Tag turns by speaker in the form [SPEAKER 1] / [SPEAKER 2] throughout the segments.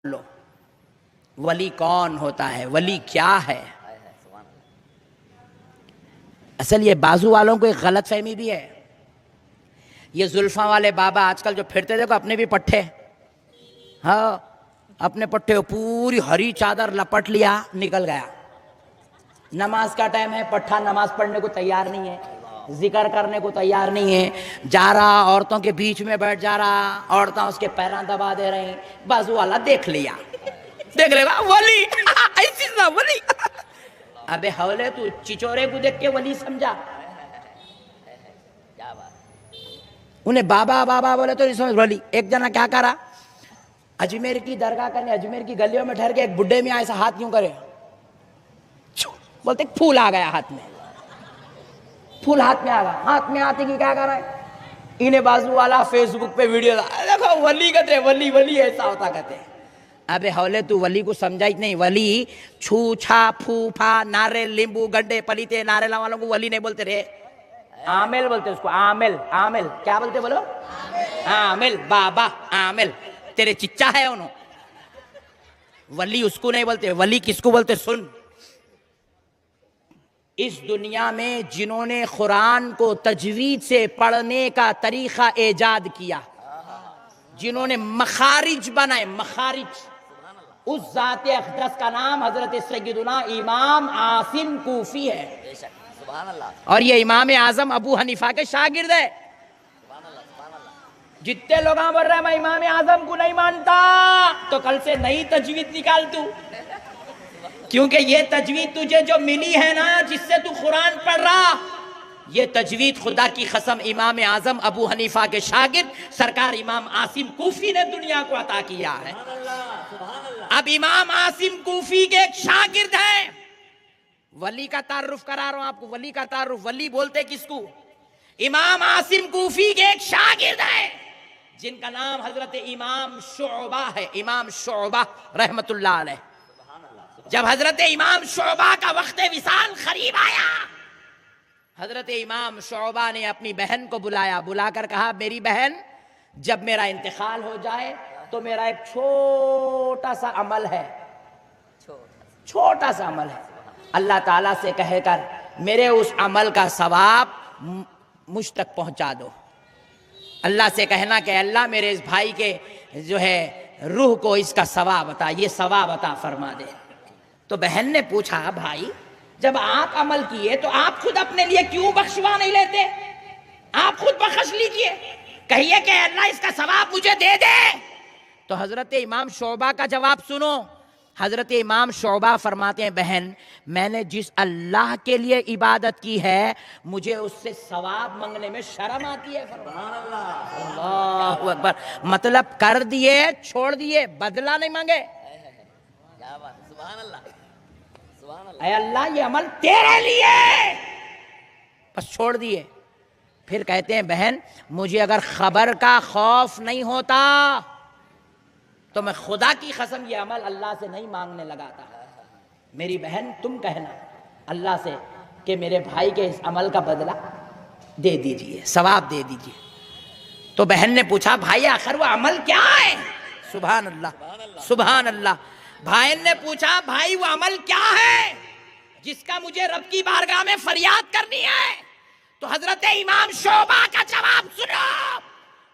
[SPEAKER 1] لو ولی کون ہوتا ہے، ولی کیا ہے؟ اصل یہ بازو والوں کو ایک غلط فہمی بھی ہے. یہ زلفاں والے بابا آج کل جو پھرتے دیکھو اپنے بھی پٹھے، ہاں اپنے پٹھے پوری ہری چادر لپٹ لیا نکل گیا. نماز کا ٹائم ہے، پٹھا نماز پڑھنے کو تیار نہیں ہے، ذکر کرنے کو تیار نہیں ہے، جا رہا عورتوں کے بیچ میں بیٹھ جا رہا، عورتیں اس کے پیراں دبا دے رہی، بازو والا دیکھ لیا، دیکھ لے گا ولی ایسی نہ ولی. ابے حولے تو چچورے کو دیکھ کے ولی سمجھا؟ انہیں بابا بابا بولے تو نہیں سمجھ ولی. ایک جنا کیا کرا، اجمیر کی درگاہ کرنے اجمیر کی گلیوں میں ٹھہر کے ایک بڈھے میں ایسا ہاتھ کیوں کرے، بولتے پھول آ گیا ہاتھ میں، پھول ہاتھ میں آ گیا. ہاتھ میں آتے کی کیا کر رہا ہے، انہیں بازو والا فیس بک پہ ویڈیو دیکھو ولی کہتے ہیں، ولی ولی ایسا ہوتا کہتے ہیں. ابے حولے تو ولی کو سمجھا ہی نہیں. ولی چھو چھا پھو پھا نارے لیمبو گنڈے پلیتے ناریلا والوں کو ولی نہیں بولتے رہے، عامل بولتے اس کو. عامل عامل کیا بولتے بولو، عامل بابا عامل. تیرے چچا ہے انہوں، ولی اس کو نہیں بولتے. ولی کس کو بولتے سن، اس دنیا میں جنہوں نے قرآن کو تجوید سے پڑھنے کا طریقہ ایجاد کیا، جنہوں نے مخارج بنائے، مخارج، اس ذات اقدس کا نام حضرت سیدنا امام عاصم کوفی ہے. اور یہ امام اعظم ابو حنیفہ کے شاگرد ہے. جتنے لوگ بول رہے ہیں میں امام اعظم کو نہیں مانتا، تو کل سے نئی تجوید نکال تو، کیونکہ یہ تجوید تجھے جو ملی ہے نا، جس سے تو قرآن پڑھ رہا، یہ تجوید خدا کی قسم امام اعظم ابو حنیفہ کے شاگرد سرکار امام عاصم کوفی نے دنیا کو عطا کیا ہے. اب امام عاصم کوفی کے ایک شاگرد ہیں. ولی کا تعارف کرا رہا ہوں آپ کو، ولی کا تعارف. ولی بولتے کس کو؟ امام عاصم کوفی کے ایک شاگرد ہیں جن کا نام حضرت امام شعبہ ہے. امام شعبہ رحمت اللہ علیہ. جب حضرت امام شعبہ کا وقت وصال قریب آیا، حضرت امام شعبہ نے اپنی بہن کو بلایا، بلا کر کہا میری بہن، جب میرا انتقال ہو جائے تو میرا ایک چھوٹا سا عمل ہے، چھوٹا سا عمل ہے، اللہ تعالیٰ سے کہہ کر میرے اس عمل کا ثواب مجھ تک پہنچا دو. اللہ سے کہنا کہ اللہ میرے اس بھائی کے جو ہے روح کو اس کا ثواب عطا، یہ ثواب عطا فرما دے. تو بہن نے پوچھا بھائی جب آپ عمل کیے تو آپ خود اپنے لیے کیوں بخشوا نہیں لیتے، آپ خود بخش لیجئے، کہیے کہ اللہ اس کا ثواب مجھے دے دے. تو حضرت امام شعبہ کا جواب سنو. حضرت امام شعبہ فرماتے ہیں بہن میں نے جس اللہ کے لیے عبادت کی ہے مجھے اس سے ثواب مانگنے میں شرم آتی ہے. اللہ اکبر. مطلب کر دیے چھوڑ دیے، بدلہ نہیں مانگے. اے اللہ یہ عمل تیرے لیے، بس چھوڑ دیے. پھر کہتے ہیں بہن مجھے اگر خبر کا خوف نہیں ہوتا تو میں خدا کی قسم یہ عمل اللہ سے نہیں مانگنے لگا تھا. میری بہن تم کہنا اللہ سے کہ میرے بھائی کے اس عمل کا بدلہ دے دیجئے، ثواب دے دیجئے. تو بہن نے پوچھا بھائی آخر وہ عمل کیا ہے؟ سبحان اللہ سبحان اللہ. بھائی نے پوچھا بھائی وہ عمل کیا ہے جس کا مجھے رب کی بارگاہ میں فریاد کرنی ہے؟ تو حضرت امام شعبہ کا جواب سنو.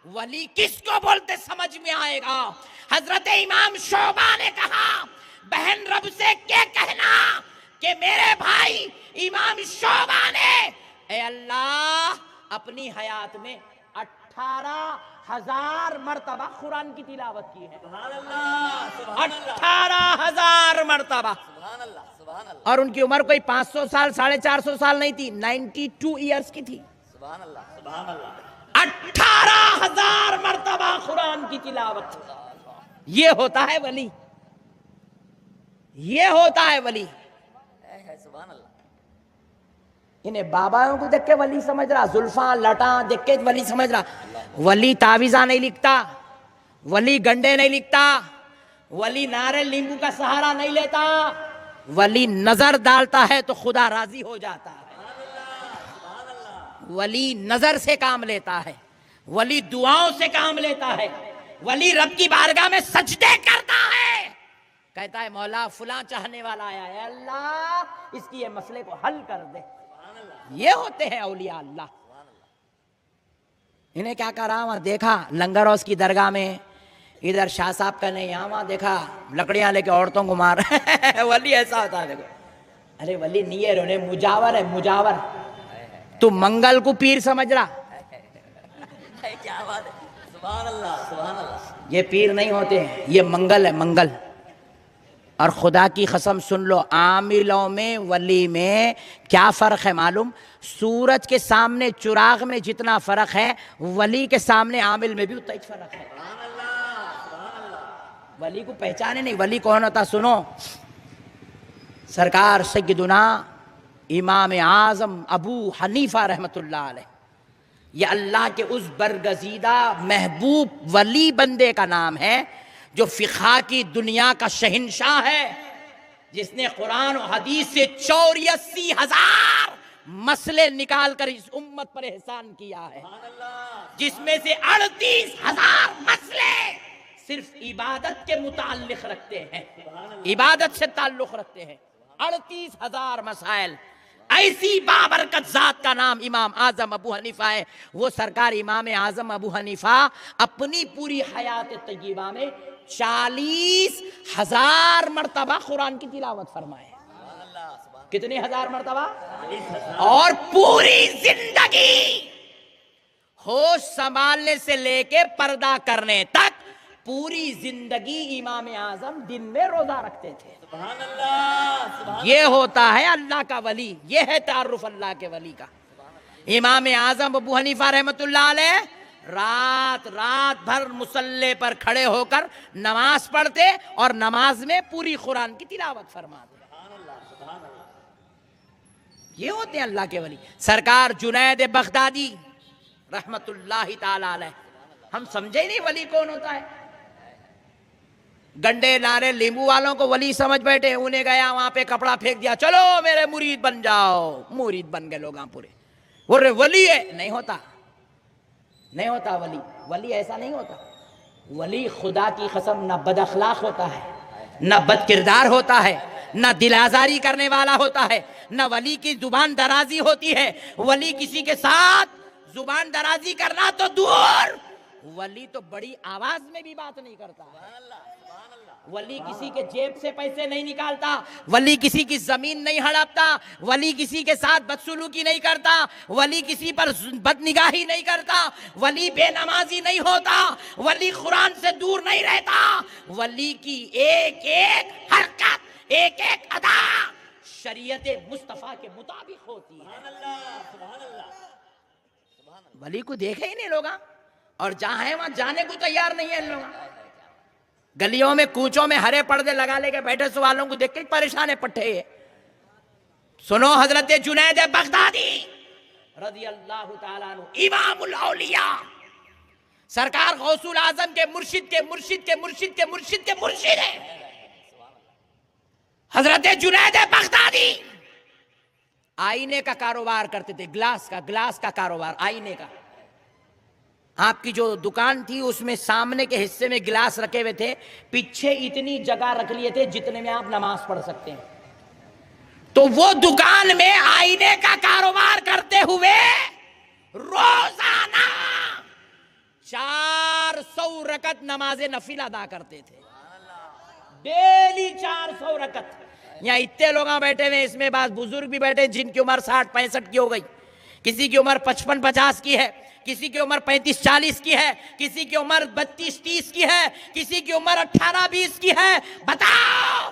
[SPEAKER 1] ولی کس کو بولتے سمجھ میں آئے گا. حضرت امام شعبہ نے کہا بہن رب سے کیا کہنا کہ میرے بھائی امام شعبہ نے اے اللہ اپنی حیات میں 18,000 مرتبہ قرآن کی تلاوت کی ہے. 18,000 مرتبہ. اور ان کی عمر کوئی 500 سال 450 سال نہیں تھی، 92 ایئرز کی تھی. 18,000 مرتبہ قرآن کی تلاوت. یہ ہوتا ہے ولی، یہ ہوتا ہے ولی. انہیں باباوں کو دیکھ کے ولی سمجھ رہا، زلفاں لٹاں دیکھ کے ولی سمجھ رہا. ولی تعویذہ نہیں لکھتا، ولی گنڈے نہیں لکھتا، ولی نارے لیمبو کا سہارا نہیں لیتا. ولی نظر ڈالتا ہے تو خدا راضی ہو جاتا ہے. ولی نظر سے کام لیتا ہے، ولی دعاؤں سے کام لیتا ہے. ولی رب کی بارگاہ میں سجدے کرتا ہے، کہتا ہے مولا فلاں چاہنے والا آیا ہے، اللہ اس کی یہ مسئلے کو حل کر دے۔ یہ ہوتے ہیں اولیاء اللہ۔ انہیں کیا کرا، وہاں دیکھا لنگر ہاؤس کی درگاہ میں، ادھر شاہ صاحب کا نہیں، یہاں وہاں دیکھا لکڑیاں لے کے عورتوں کو مار ولی ایسا ہوتا ہے۔ دیکھو ارے ولی نہیں ہے، رونے مجاور ہے، مجاور۔ تو منگل کو پیر سمجھ رہا، کیا بات ہے، سبحان اللہ سبحان اللہ۔ یہ پیر نہیں ہوتے ہیں، یہ منگل ہے، منگل۔ اور خدا کی قسم سن لو، عاملوں میں ولی میں کیا فرق ہے معلوم؟ سورج کے سامنے چراغ میں جتنا فرق ہے، ولی کے سامنے عامل میں بھی اتنا ہی فرق ہے۔ ولی کو پہچانے نہیں، ولی کون ہوتا سنو، سرکار سیدنا امام اعظم ابو حنیفہ رحمۃ اللہ علیہ، یہ اللہ کے اس برگزیدہ محبوب ولی بندے کا نام ہے جو فقہ کی دنیا کا شہنشاہ ہے، جس نے قرآن و حدیث سے 84,000 مسئلے نکال کر اس امت پر احسان کیا ہے، جس میں سے 38,000 مسئلے صرف عبادت کے متعلق رکھتے ہیں، عبادت سے تعلق رکھتے ہیں۔ 38,000 مسائل۔ ایسی بابرکت ذات کا نام امام اعظم ابو حنیفہ ہے۔ وہ سرکار امام اعظم ابو حنیفہ اپنی پوری حیات طیبہ میں 40,000 مرتبہ قرآن کی تلاوت فرمائے۔ کتنے ہزار مرتبہ؟ اور پوری زندگی ہوش سنبھالنے سے لے کے پردہ کرنے تک پوری زندگی امام اعظم دن میں روزہ رکھتے تھے۔ سبحان اللہ۔ یہ ہوتا ہے اللہ کا ولی، یہ ہے تعارف اللہ کے ولی کا۔ امام اعظم ابو حنیفہ رحمۃ اللہ علیہ رات بھر مصلی پر کھڑے ہو کر نماز پڑھتے اور نماز میں پوری قرآن کی تلاوت فرماتے۔ یہ ہوتے ہیں اللہ کے ولی۔ سرکار جنید بغدادی رحمت اللہ تعالی علیہ، ہم سمجھے نہیں ولی کون ہوتا ہے؟ گنڈے نارے لیمبو والوں کو ولی سمجھ بیٹھے، انہیں گیا وہاں پہ کپڑا پھینک دیا، چلو میرے مرید بن جاؤ، مرید بن گئے لوگ پورے۔ وہ ولی ہے، نہیں ہوتا، نہیں ہوتا ولی۔ ولی ایسا نہیں ہوتا۔ ولی خدا کی قسم نہ بد اخلاق ہوتا ہے، نہ بد کردار ہوتا ہے، نہ دل آزاری کرنے والا ہوتا ہے، نہ ولی کی زبان درازی ہوتی ہے۔ ولی کسی کے ساتھ زبان درازی کرنا تو دور، ولی تو بڑی آواز میں بھی بات نہیں کرتا۔ ولی کسی کے جیب سے پیسے نہیں نکالتا، ولی کسی کی زمین نہیں ہڑپتا، ولی کسی کے ساتھ بدسلوکی نہیں کرتا، ولی کسی پر بد نگاہی نہیں کرتا، ولی بے نمازی نہیں ہوتا، ولی قرآن سے دور نہیں رہتا۔ ولی کی ایک ایک حرکت، ایک ایک ادا شریعت مصطفیٰ کے مطابق ہوتی ہے۔ ولی کو دیکھے ہی نہیں لوگ، اور جہاں ہیں وہاں جانے کو تیار نہیں ہے لوگ۔ گلیوں میں کوچوں میں ہرے پردے لگا لے کے بیٹھے سوالوں کو دیکھ کے پریشان ہے پٹھے۔ سنو حضرت جنید بغدادی رضی اللہ تعالیٰ عنہ، امام الاولیاء، سرکار غوث الاعظم کے مرشد کے مرشد کے مرشد کے مرشد کے مرشد ہیں۔ حضرت جنید بغدادی آئینے کا کاروبار کرتے تھے، گلاس کا کاروبار، آئینے کا۔ آپ کی جو دکان تھی اس میں سامنے کے حصے میں گلاس رکھے ہوئے تھے، پیچھے اتنی جگہ رکھ لیے تھے جتنے میں آپ نماز پڑھ سکتے ہیں۔ تو وہ دکان میں آئینے کا کاروبار کرتے ہوئے روزانہ 400 رکعت نماز نفل ادا کرتے تھے، ڈیلی 400 رکعت۔ یہاں اتنے لوگ بیٹھے ہوئے، اس میں بعض بزرگ بھی بیٹھے جن کی عمر 60-65 کی ہو گئی، کسی کی عمر 55-50 کی ہے، کسی کی عمر 35-40 کی ہے، کسی کی عمر 32-30 کی ہے، کسی کی عمر 18-20 کی ہے۔ بتاؤ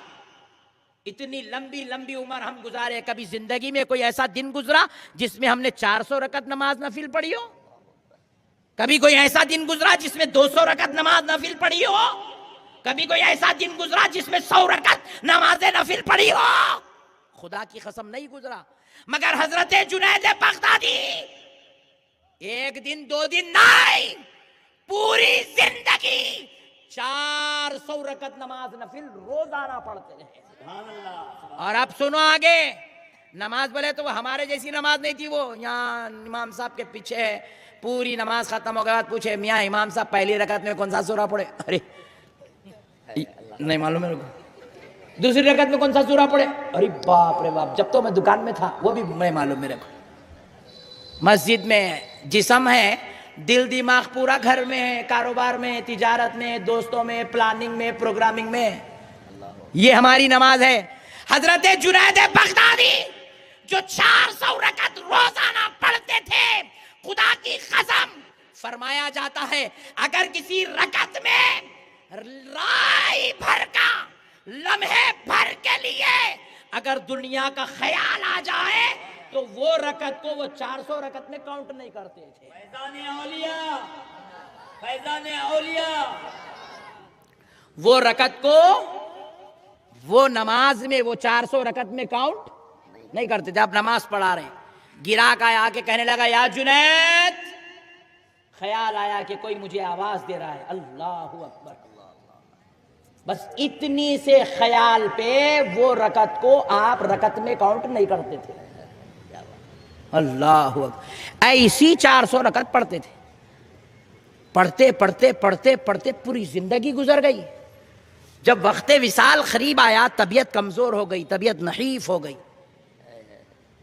[SPEAKER 1] اتنی لمبی لمبی عمر ہم گزارے، کبھی زندگی میں کوئی ایسا دن گزرا جس میں ہم نے 400 رکعت نماز نفل پڑھی ہو؟ کبھی کوئی ایسا دن گزرا جس میں 200 رکعت نماز نفل پڑھی ہو؟ کبھی کوئی ایسا دن گزرا جس میں 100 رکعت نماز نفل پڑھی ہو؟ خدا کی قسم نہیں گزرا۔ مگر حضرت جنید بغدادی ایک دن 2 دن نہیں، پوری زندگی 400 رکعت نماز نفل روزانہ پڑھتے رہے۔ اور اب سنو آگے، نماز بولے تو وہ ہمارے جیسی نماز نہیں تھی، وہ یہاں امام صاحب کے پیچھے ہے، پوری نماز ختم ہو گئے بعد پوچھے میاں امام صاحب پہلی رکعت میں کون سا سورہ پڑھے؟ ارے نہیں معلوم میرے کو۔ دوسری رکعت میں کون سا سورہ پڑھے؟ ارے باپ رے باپ، جب تو میں دکان میں تھا وہ بھی نہیں معلوم میرے کو۔ مسجد میں جسم ہے، دل دماغ پورا گھر میں ہے، کاروبار میں، تجارت میں، دوستوں میں، پلاننگ میں، پروگرامنگ میں۔ یہ ہماری نماز ہے۔ حضرت جنید بغدادی جو 400 رکعت روزانہ پڑھتے تھے، خدا کی قسم فرمایا جاتا ہے اگر کسی رکعت میں رائی بھر کا، لمحے بھر کے لیے اگر دنیا کا خیال آ جائے تو وہ رکعت کو وہ 400 رکعت میں کاؤنٹ نہیں کرتے تھے۔ فیضان اولیاء، فیضان اولیاء، وہ رکعت کو وہ نماز میں وہ 400 رکعت میں کاؤنٹ نہیں کرتے تھے۔ اب نماز پڑھا رہے ہیں، گراہک آیا آ کے کہنے لگا یا جنید، خیال آیا کہ کوئی مجھے آواز دے رہا ہے، اللہ اکبر، بس اتنی سے خیال پہ وہ رکعت کو آپ رکعت میں کاؤنٹ نہیں کرتے تھے۔ اللہ اکبر، ایسی 400 رکعت پڑھتے تھے، پڑھتے پڑھتے پڑھتے پڑھتے پوری زندگی گزر گئی۔ جب وقت وصال قریب آیا طبیعت کمزور ہو گئی، طبیعت نحیف ہو گئی،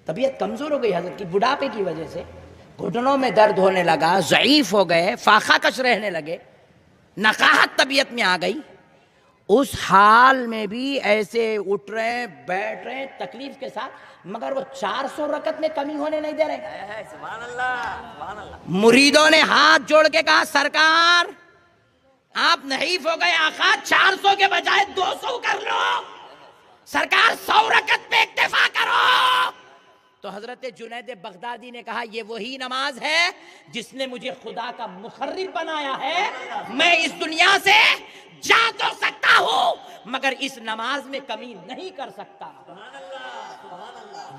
[SPEAKER 1] طبیعت کمزور ہو گئی حضرت کی بڑھاپے کی وجہ سے، گھٹنوں میں درد ہونے لگا، ضعیف ہو گئے، فاقہ کش رہنے لگے، نقاہت طبیعت میں آ گئی۔ اس حال میں بھی ایسے اٹھ رہے ہیں، بیٹھ رہے ہیں تکلیف کے ساتھ، مگر وہ 400 رکعت میں کمی ہونے نہیں دے رہے۔ سبحان اللہ، سبحان اللہ۔ مریدوں نے ہاتھ جوڑ کے کہا سرکار آپ نحیف ہو گئے، آقا 400 کے بجائے 200 کر لو، سرکار 100 رکعت پہ اکتفا کرو۔ تو حضرت جنید بغدادی نے کہا یہ وہی نماز ہے جس نے مجھے خدا کا مقرب بنایا ہے، میں اس دنیا سے جا تو سکتا ہوں مگر اس نماز میں کمی نہیں کر سکتا۔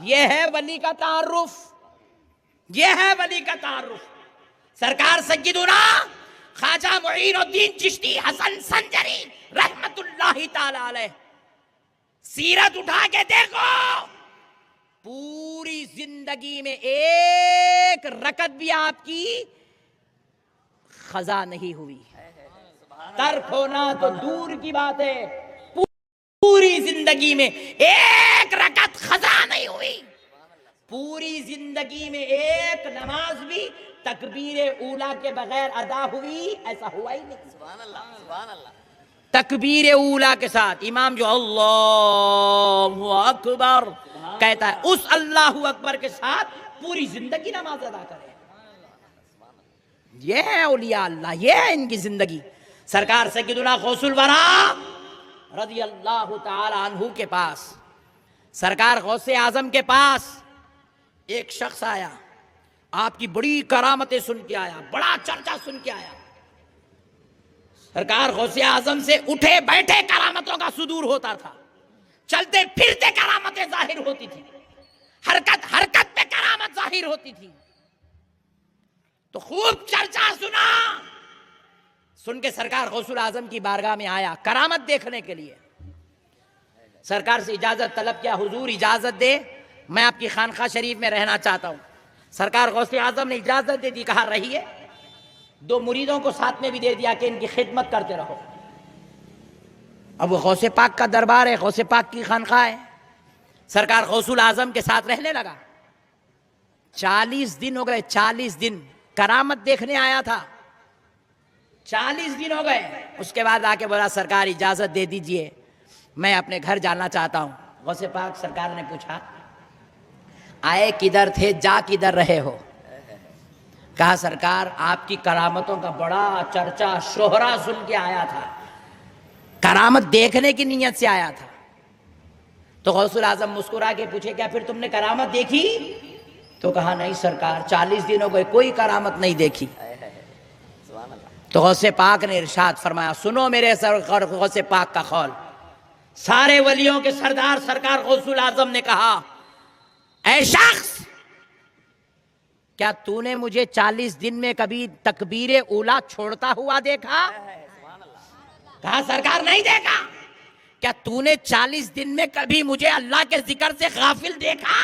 [SPEAKER 1] یہ ہے ولی کا تعارف، یہ ہے ولی کا تعارف۔ سرکار سیدنا خواجہ معین الدین چشتی حسن سنجری رحمت اللہ تعالی علیہ، سیرت اٹھا کے دیکھو، پوری زندگی میں ایک رکعت بھی آپ کی قضا نہیں ہوئی، ترک ہونا تو دور کی بات ہے، پوری زندگی میں ایک رکعت قضا نہیں ہوئی، پوری زندگی میں ایک نماز بھی تکبیر اولیٰ کے بغیر ادا ہوئی ایسا ہوا ہی نہیں۔ سبحان اللہ، سبحان اللہ۔ تکبیر اولیٰ کے ساتھ امام جو اللہ اکبر کہتا ہے، اس اللہ اکبر کے ساتھ پوری زندگی نماز ادا کرے۔ یہ ہے اولیاء اللہ، یہ ہے ان کی زندگی۔ سرکار سیدنا غوث الورا رضی اللہ تعالی عنہ کے پاس، سرکار غوث اعظم کے پاس ایک شخص آیا، آپ کی بڑی کرامتیں سن کے آیا، بڑا چرچا سن کے آیا۔ سرکار غوث اعظم سے اٹھے بیٹھے کرامتوں کا صدور ہوتا تھا، چلتے پھرتے کرامتیں ظاہر ہوتی تھی، حرکت حرکت پہ کرامت ظاہر ہوتی تھی۔ تو خوب چرچا سنا، سن کے سرکار غوث اعظم کی بارگاہ میں آیا کرامت دیکھنے کے لیے۔ سرکار سے اجازت طلب کیا، حضور اجازت دے، میں آپ کی خانقاہ شریف میں رہنا چاہتا ہوں۔ سرکار غوث اعظم نے اجازت دے دی، کہا رہیے، 2 مریدوں کو ساتھ میں بھی دے دیا کہ ان کی خدمت کرتے رہو۔ اب وہ غوث پاک کا دربار ہے، غوث پاک کی خانقاہ ہے، سرکار غوث اعظم کے ساتھ رہنے لگا۔ 40 دن ہو گئے، 40 دن کرامت دیکھنے آیا تھا، 40 دن ہو گئے۔ اس کے بعد آ کے بولا سرکار اجازت دے دیجئے، میں اپنے گھر جانا چاہتا ہوں۔ غوث پاک سرکار نے پوچھا آئے کدھر تھے، جا کدھر رہے ہو؟ کہا سرکار آپ کی کرامتوں کا بڑا چرچا شہرا سن کے آیا تھا، کرامت دیکھنے کی نیت سے آیا تھا۔ تو غوث اعظم مسکرا کے پوچھے کیا پھر تم نے کرامت دیکھی؟ تو کہا نہیں سرکار 40 دن ہو گئے کوئی کرامت نہیں دیکھی۔ تو غوث پاک نے ارشاد فرمایا سنو میرے غوث پاک کا قول، سارے ولیوں کے سردار سرکار غوث اعظم نے کہا اے شخص کیا تو نے مجھے 40 دن میں کبھی تکبیر اولیٰ چھوڑتا ہوا دیکھا؟ کہا سرکار نہیں دیکھا۔ کیا کیا تو نے 40 دن میں کبھی مجھے اللہ کے ذکر سے غافل دیکھا؟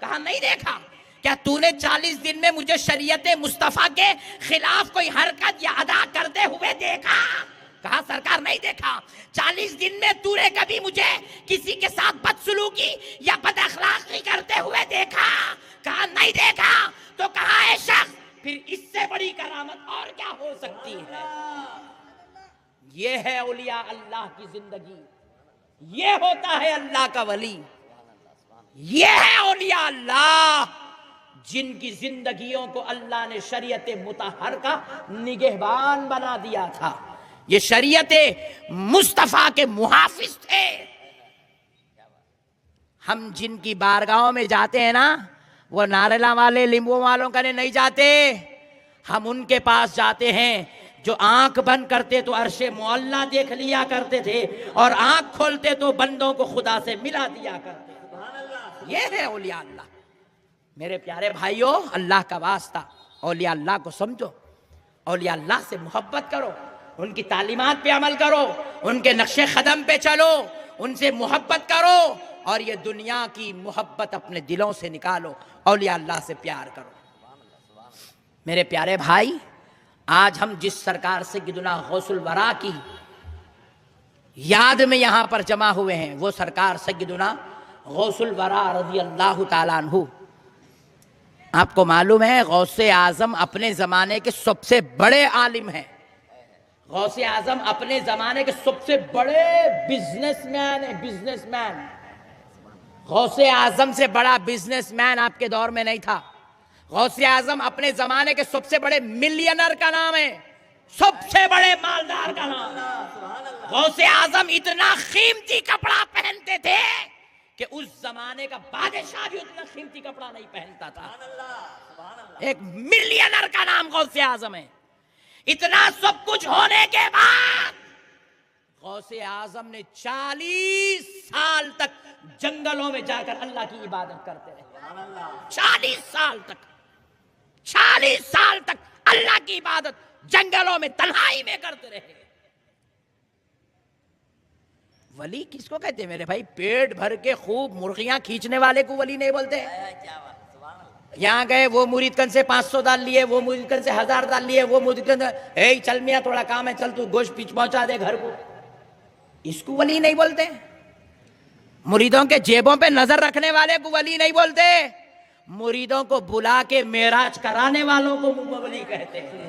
[SPEAKER 1] کہا نہیں دیکھا۔ کیا تو نے 40 دن میں مجھے شریعت مصطفیٰ کے خلاف کوئی حرکت یا ادا کرتے ہوئے دیکھا؟ کہا سرکار نہیں دیکھا۔ 40 دن میں تو نے کبھی مجھے کسی کے ساتھ بدسلوکی یا بد اخلاقی کرتے ہوئے دیکھا؟ کہا نہیں دیکھا۔ تو کہا اے شخص پھر اس سے بڑی کرامت اور کیا ہو سکتی ہے؟ یہ ہے اولیاء اللہ کی زندگی، یہ ہوتا ہے اللہ کا ولی، یہ ہے اولیاء اللہ جن کی زندگیوں کو اللہ نے شریعت مطہر کا نگہبان بنا دیا تھا۔ یہ شریعت مصطفیٰ کے محافظ تھے۔ ہم جن کی بارگاہوں میں جاتے ہیں نا، وہ ناریلا والے لیمبو والوں کا نہیں جاتے، ہم ان کے پاس جاتے ہیں جو آنکھ بند کرتے تو عرش معلیٰ دیکھ لیا کرتے تھے اور آنکھ کھولتے تو بندوں کو خدا سے ملا دیا کرتے تھے۔ یہ ہے اولیاء اللہ۔ میرے پیارے بھائیوں، اللہ کا واسطہ اولیاء اللہ کو سمجھو، اولیاء اللہ سے محبت کرو، ان کی تعلیمات پہ عمل کرو، ان کے نقش قدم پہ چلو، ان سے محبت کرو، اور یہ دنیا کی محبت اپنے دلوں سے نکالو، اولیاء اللہ سے پیار کرو۔ میرے پیارے بھائی، آج ہم جس سرکار سیدنا غوث الورا کی یاد میں یہاں پر جمع ہوئے ہیں، وہ سرکار سیدنا غوث الورا رضی اللہ تعالیٰ عنہ۔ آپ کو معلوم ہے غوث اعظم اپنے زمانے کے سب سے بڑے عالم ہیں، غوث اعظم اپنے زمانے کے سب سے بڑے بزنس مین ہیں، بزنس مین۔ غوث اعظم سے بڑا بزنس مین آپ کے دور میں نہیں تھا۔ غوث اعظم اپنے زمانے کے سب سے بڑے ملینر کا نام ہے، سب سے بڑے مالدار کا نام۔ غوث اعظم اتنا قیمتی کپڑا پہنتے تھے کہ اس زمانے کا بادشاہ بھی اتنا قیمتی کپڑا نہیں پہنتا تھا۔ ایک ملینر کا نام غوث اعظم ہے۔ اتنا سب کچھ ہونے کے بعد غوث اعظم نے 40 سال تک جنگلوں میں جا کر اللہ کی عبادت کرتے رہے۔ 40 سال تک، 40 سال تک اللہ کی عبادت جنگلوں میں تنہائی میں کرتے رہے۔ ولی کس کو کہتے ہیں میرے بھائی؟ پیٹ بھر کے خوب مرغیاں کھینچنے والے کو ولی نہیں بولتے۔ یہاں گئے، وہ مرید کن سے 500 دال لیے، وہ مرید کن سے 1000 دال لیے، وہ مرید کن سے اے چل میاں تھوڑا کام ہے، چل تو گوشت پیچ پہنچا دے گھر کو، اس کو ولی نہیں بولتے۔ مریدوں کے جیبوں پہ نظر رکھنے والے کو ولی نہیں بولتے، مریدوں کو بلا کے معراج کرانے والوں کو ولی کہتے ہیں۔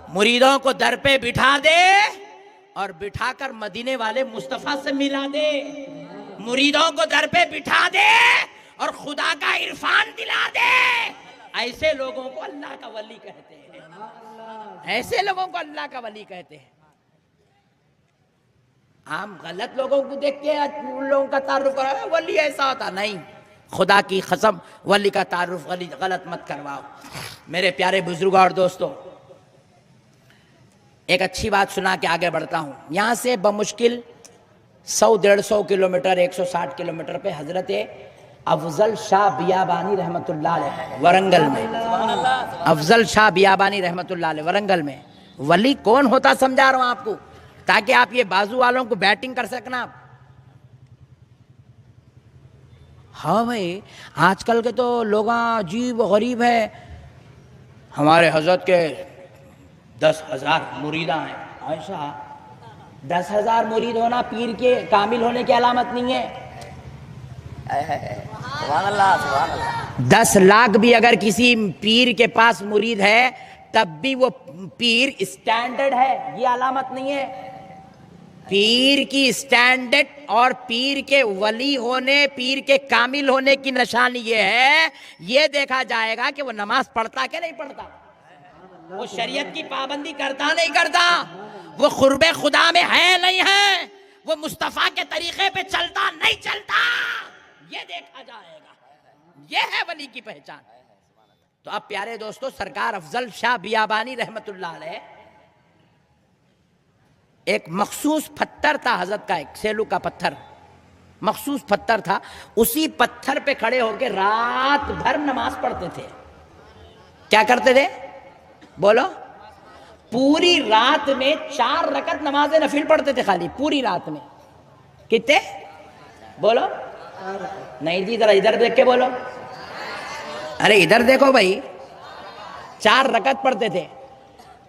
[SPEAKER 1] مریدوں کو در پہ بٹھا دے اور بٹھا کر مدینے والے مصطفیٰ سے ملا دے، مریدوں کو در پہ بٹھا دے اور خدا کا عرفان دلا دے، ایسے لوگوں کو اللہ کا ولی کہتے ہیں، ایسے لوگوں کو اللہ کا ولی کہتے ہیں۔ عام غلط لوگوں کو دیکھ کے ان لوگوں کا تعارف کرا ولی ایسا ہوتا نہیں، خدا کی قسم ولی کا تعارف غلط مت کرواؤ۔ میرے پیارے بزرگوں اور دوستوں، ایک اچھی بات سنا کے آگے بڑھتا ہوں۔ یہاں سے بمشکل 100-150 کلومیٹر، 160 کلومیٹر پہ حضرت افضل شاہ بیابانی رحمت اللہ علیہ ورنگل میں، افضل شاہ بیابانی رحمت اللہ علیہ ورنگل میں۔ ولی کون ہوتا سمجھا رہا ہوں آپ کو، تاکہ آپ یہ بازو والوں کو بیٹنگ کر سکنا۔ ہاں بھائی، آج کل کے تو لوگ عجیب و غریب ہے، ہمارے حضرت کے 10,000 مریداں ہیں۔ ایسا 10,000 مرید ہونا پیر کے کامل ہونے کی علامت نہیں ہے۔ سبحان اللہ، سبحان اللہ۔ 10 لاکھ بھی اگر کسی پیر کے پاس مرید ہے تب بھی وہ پیر اسٹینڈرڈ ہے، یہ علامت نہیں ہے۔ پیر کی اسٹینڈرڈ اور پیر کے ولی ہونے، پیر کے کامل ہونے کی نشانی یہ ہے، یہ دیکھا جائے گا کہ وہ نماز پڑھتا کہ نہیں پڑھتا، وہ شریعت کی پابندی کرتا نہیں کرتا، وہ قرب خدا میں ہے نہیں ہے، وہ مصطفیٰ کے طریقے پہ چلتا نہیں چلتا، یہ دیکھا جائے گا۔ یہ ہے ولی کی پہچان۔ تو اب پیارے دوستو، سرکار افضل شاہ بیابانی رحمت اللہ علیہ، ایک مخصوص پتھر تھا حضرت کا، ایک سیلو کا پتھر، مخصوص پتھر تھا، اسی پتھر پہ کھڑے ہو کے رات بھر نماز پڑھتے تھے۔ کیا کرتے تھے بولو؟ پوری رات میں 4 رکعت نماز نفل پڑھتے تھے، خالی پوری رات میں کتنے بولو؟ نہیں جی، ذرا ادھر دیکھ کے بولو. ارے ادھر دیکھو بھائی. 4 رکعت پڑھتے تھے.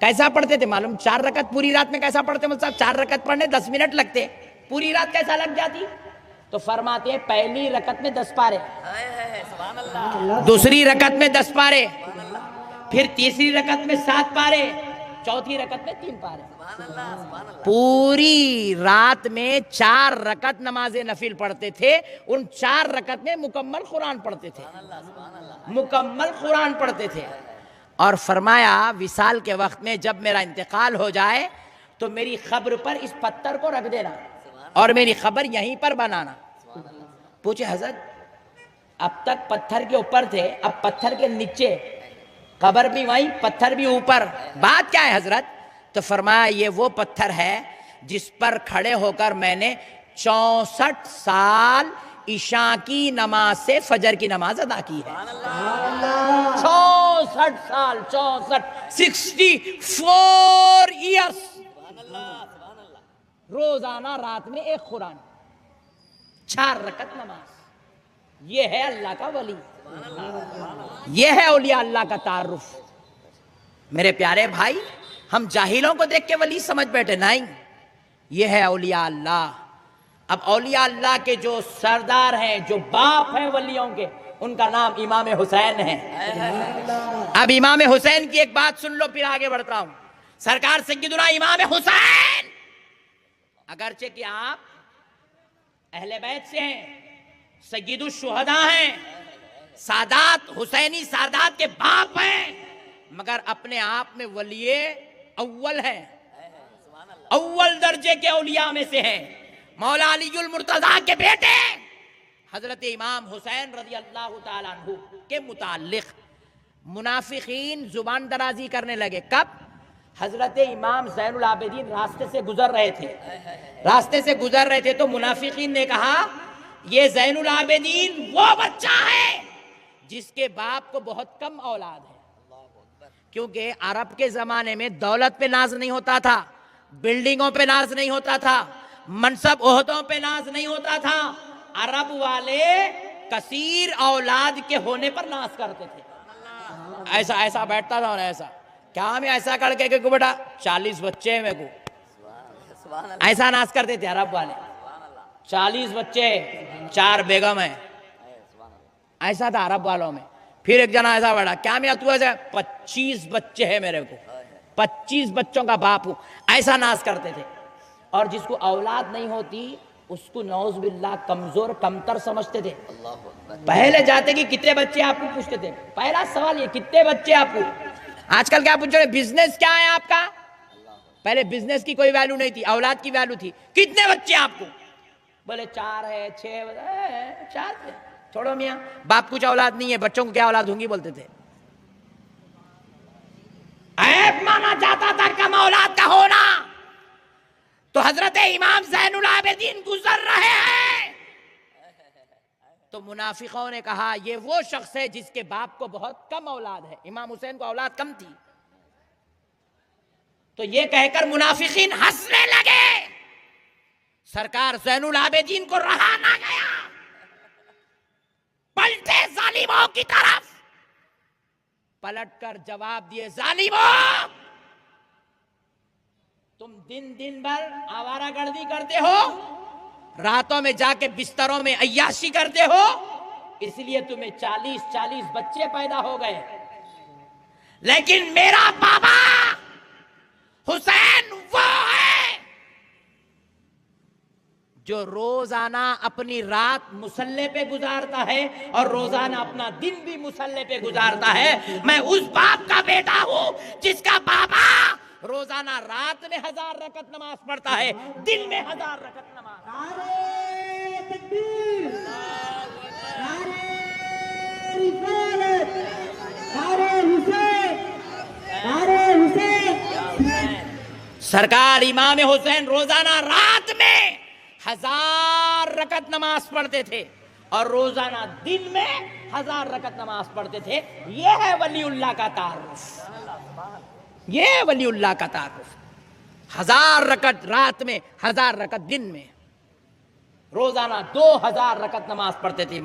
[SPEAKER 1] کیسا پڑھتے تھے معلوم؟ 4 رکعت پوری رات میں کیسا پڑھتے؟ مطلب 4 رکعت پڑھنے 10 منٹ لگتے، پوری رات کیسا لگ جاتی؟ تو فرماتے ہیں پہلی رکعت میں 10 پارے، دوسری رکعت میں 10 پارے، پھر تیسری رکعت میں 7 پارے، چوتھی رکعت میں 3 پارے. پوری رات میں 4 رکعت نماز نفل پڑھتے تھے. ان 4 رکعت میں مکمل قرآن پڑھتے تھے، مکمل قرآن پڑھتے تھے. اور فرمایا وصال کے وقت میں جب میرا انتقال ہو جائے تو میری قبر پر اس پتھر کو رکھ دینا اور میری قبر یہیں پر بنانا. پوچھے حضرت اب تک پتھر کے اوپر تھے، اب پتھر کے نیچے، قبر بھی وہیں پتھر بھی اوپر، بات کیا ہے حضرت؟ تو فرمایا یہ وہ پتھر ہے جس پر کھڑے ہو کر میں نے 64 سال عشاء کی نماز سے فجر کی نماز ادا کی ہے. 64 سال، 64 ایئرس روزانہ رات میں ایک قرآن، 4 رکعت نماز. یہ ہے اللہ کا ولی، یہ ہے اولیاء اللہ کا تعارف. میرے پیارے بھائی، ہم جاہلوں کو دیکھ کے ولی سمجھ بیٹھے، نہیں، یہ ہے اولیاء اللہ. اب اولیاء اللہ کے جو سردار ہیں، جو باپ ہیں ولیوں کے، ان کا نام امام حسین ہے. اب امام حسین کی ایک بات سن لو پھر آگے بڑھتا ہوں. سرکار سیدنا امام حسین، اگرچہ کہ آپ اہل بیت سے ہیں، سید الشہداء ہیں، سادات حسینی سادات کے باپ ہیں، مگر اپنے آپ میں ولی اول ہیں، اول درجے کے اولیاء میں سے ہیں. مولا علی المرتضیٰ کے بیٹے حضرت امام حسین رضی اللہ تعالیٰ عنہ کے متعلق منافقین زبان درازی کرنے لگے. کب؟ حضرت امام زین العابدین راستے سے گزر رہے تھے تو منافقین نے کہا یہ زین العابدین وہ بچہ ہے جس کے باپ کو بہت کم اولاد ہے. کیونکہ عرب کے زمانے میں دولت پہ ناز نہیں ہوتا تھا، بلڈنگوں پہ ناز نہیں ہوتا تھا، منصب عہدوں پہ ناز نہیں ہوتا تھا. عرب والے کثیر اولاد کے ہونے پر ناز کرتے تھے. ایسا بیٹھتا تھا اور ایسا کیا میں ایسا کر کے کہ بیٹا 40 بچے ہیں میرے کو، ایسا ناز کرتے تھے عرب والے. 40 بچے، 4 بیگم ہیں، ایسا تھا عرب والوں میں. پھر ایک جنا ایسا بیٹھا، کیا میں تو ایسا 25 بچے ہیں میرے کو، 25 بچوں کا باپ ہوں، ایسا ناز کرتے تھے. اور جس کو اولاد نہیں ہوتی اس کو نعوذ باللہ کمزور کمتر سمجھتے تھے. پہلے جاتے کہ کتنے بچے آپ کو پوچھتے تھے، پہلا سوال یہ کتنے بچے آپ کو. آج کل کیا پوچھ رہے بزنس کیا ہے آپ کا؟ پہلے بزنس کی کوئی ویلیو نہیں تھی، اولاد کی ویلیو تھی. کتنے بچے آپ کو؟ بولے 4 ہے، 6 4 تھے. چھوڑو میاں، باپ کچھ اولاد نہیں ہے، بچوں کو کیا اولاد ہوں گی بولتے تھے. عیب مانا جاتا تھا کم اولاد کا ہونا. تو حضرت امام زین العابدین گزر رہے ہیں تو منافقوں نے کہا یہ وہ شخص ہے جس کے باپ کو بہت کم اولاد ہے. امام حسین کو اولاد کم تھی. تو یہ کہہ کر منافقین ہنسنے لگے. سرکار زین العابدین کو رہا نہ گیا، پلٹے ظالموں کی طرف، پلٹ کر جواب دیے ظالموں تم دن بھر آوارہ گردی کرتے ہو، راتوں میں جا کے بستروں میں عیاشی کرتے ہو، اس لیے تمہیں 40 بچے پیدا ہو گئے. لیکن میرا بابا حسین وہ ہے جو روزانہ اپنی رات مصلی پہ گزارتا ہے اور روزانہ اپنا دن بھی مصلی پہ گزارتا ہے. میں اس باپ کا بیٹا ہوں جس کا بابا روزانہ رات میں 1000 رکعت نماز پڑھتا ہے، دن میں 1000 رکعت نماز.
[SPEAKER 2] نعرہ تکبیر، نعرہ رسالت، نعرہ حسین، نعرہ حسین.
[SPEAKER 1] سرکار امام حسین روزانہ رات میں 1000 رکعت نماز پڑھتے تھے اور روزانہ دن میں 1000 رکعت نماز پڑھتے تھے. یہ ہے ولی اللہ کا تعارف، یہ ہے ولی اللہ کا تعارف. 1000 رکعت رات میں، 1000 رکعت دن میں. روزانہ 2000 رکعت نماز پڑھتے تھے